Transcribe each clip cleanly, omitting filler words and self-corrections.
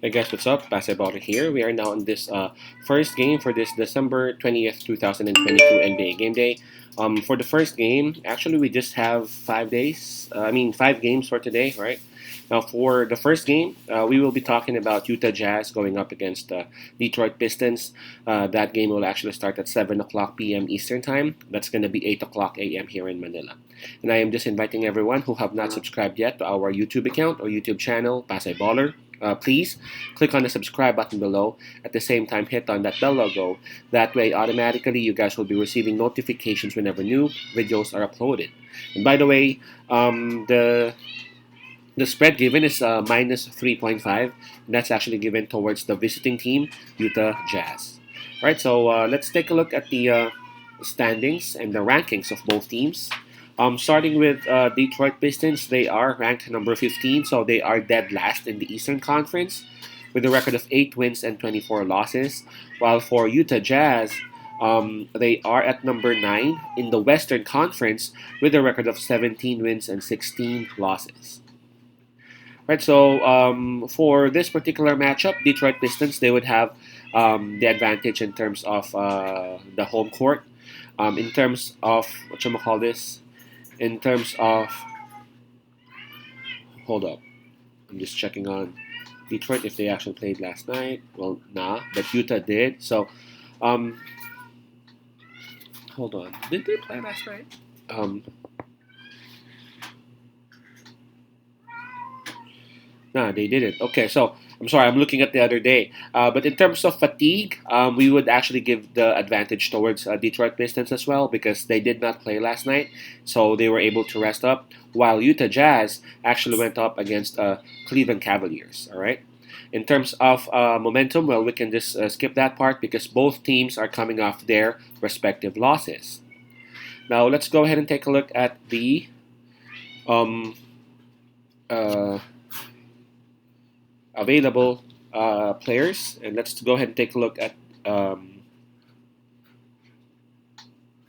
Hey guys, what's up? Basketball here. We are now in this first game for this December 20th, 2022 NBA Game Day. For the first game, actually, we just have 5 days. 5 games for today, right? Now, for the first game, we will be talking about Utah Jazz going up against Detroit Pistons. That game will actually start at 7 o'clock p.m. Eastern Time. That's going to be 8 o'clock a.m. here in Manila. And I am just inviting everyone who have not subscribed yet to our YouTube account or YouTube channel, Basketballer. Please click on the subscribe button below. At the same time, hit on that bell logo. That way, automatically, you guys will be receiving notifications whenever new videos are uploaded. And by the way, the spread given is minus 3.5. And that's actually given towards the visiting team, Utah Jazz. All right, so let's take a look at the standings and the rankings of both teams. Starting with Detroit Pistons, they are ranked number 15, so they are dead last in the Eastern Conference with a record of 8 wins and 24 losses. While for Utah Jazz, they are at number 9 in the Western Conference with a record of 17 wins and 16 losses. Right, so for this particular matchup, Detroit Pistons, they would have the advantage in terms of the home court. In terms of, in terms of, hold up, I'm just checking on Detroit if they actually played last night. Well, nah, but Utah did. So, um, hold on, did they play last night? Nah, they didn't. Okay, so I'm sorry, I'm looking at the other day. But in terms of fatigue, we would actually give the advantage towards Detroit Pistons as well because they did not play last night, so they were able to rest up. While Utah Jazz actually went up against Cleveland Cavaliers. All right. In terms of momentum, well, we can just skip that part because both teams are coming off their respective losses. Now let's go ahead and take a look at the um, uh, available players, and let's go ahead and take a look at um,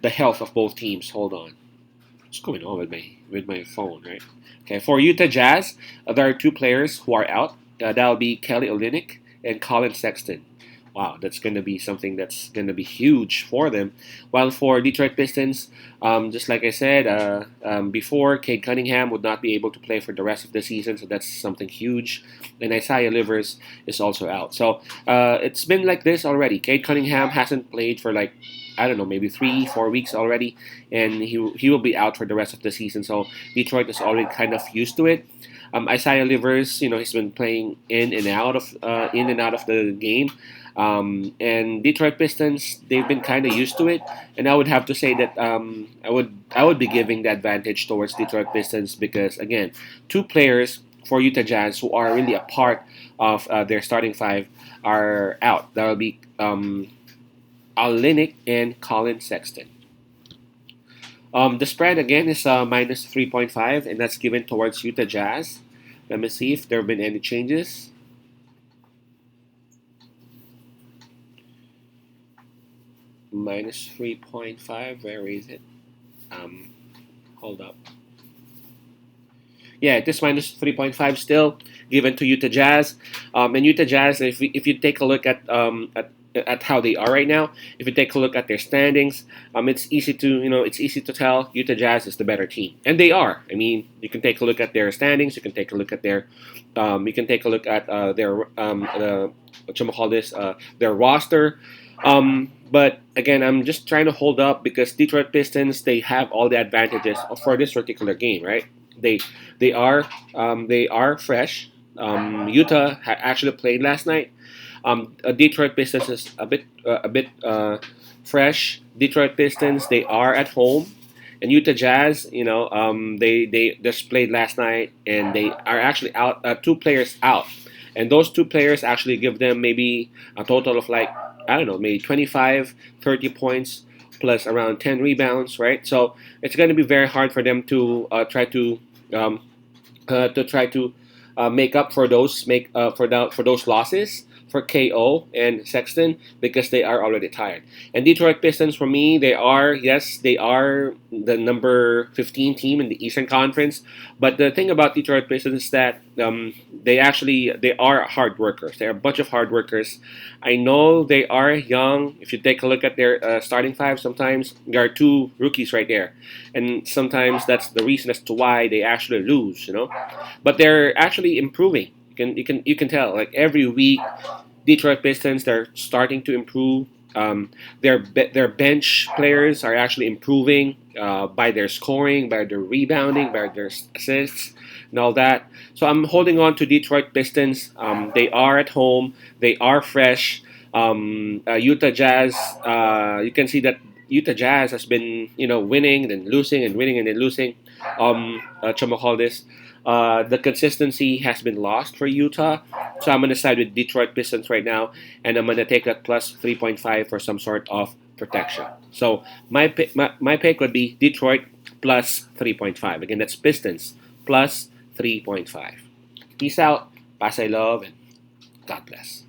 the health of both teams. Hold on, what's going on with my phone, right? Okay, for Utah Jazz, there are two players who are out. That'll be Kelly Olynyk and Colin Sexton. Wow, that's going to be something that's going to be huge for them. While for Detroit Pistons, just like I said before, Cade Cunningham would not be able to play for the rest of the season, so that's something huge. And Isaiah Livers is also out. So it's been like this already. Cade Cunningham hasn't played for like, I don't know, maybe 3-4 weeks already, and he will be out for the rest of the season. So Detroit is already kind of used to it. Isaiah Livers, he's been playing in and out of the game. And Detroit Pistons, they've been kind of used to it, and I would have to say that I would be giving the advantage towards Detroit Pistons because again, two players for Utah Jazz who are really a part of their starting five are out. That will be Olynyk and Colin Sexton. The spread again is minus 3.5, and that's given towards Utah Jazz. Let me see if there have been any changes. Minus 3.5, where is it? Um, Hold up. Yeah, it is minus 3.5 still given to Utah Jazz. And Utah Jazz, if you take a look at how they are right now, if you take a look at their standings, it's easy to tell Utah Jazz is the better team, and they are. I mean, you can take a look at their standings, you can take a look at their their roster. But again, I'm just trying to hold up because Detroit Pistons, they have all the advantages for this particular game, right? They they are fresh. Utah actually played last night. Detroit Pistons is a bit fresh. Detroit Pistons, they are at home, and Utah Jazz, they just played last night, and they are actually out. Two players out, and those two players actually give them maybe a total of like, I don't know, maybe 25, 30 points plus around 10 rebounds, right? So it's going to be very hard for them to try to make up for those losses for KO and Sexton because they are already tired. And Detroit Pistons, for me, they are, yes, they are the number 15 team in the Eastern Conference. But the thing about Detroit Pistons is that they are hard workers. They're a bunch of hard workers. I know they are young. If you take a look at their starting five, sometimes there are two rookies right there, and sometimes that's the reason as to why they actually lose. But they're actually improving. You can tell, like, every week, Detroit Pistons, they're starting to improve. Their bench players are actually improving by their scoring, by their rebounding, by their assists, and all that. So I'm holding on to Detroit Pistons. They are at home. They are fresh. Utah Jazz. You can see that Utah Jazz has been winning and then losing and winning and then losing. Call this. The consistency has been lost for Utah. So I'm going to side with Detroit Pistons right now, and I'm going to take that plus 3.5 for some sort of protection. So my pick would be Detroit plus 3.5. Again, that's Pistons plus 3.5. Peace out, Pasay love, and God bless.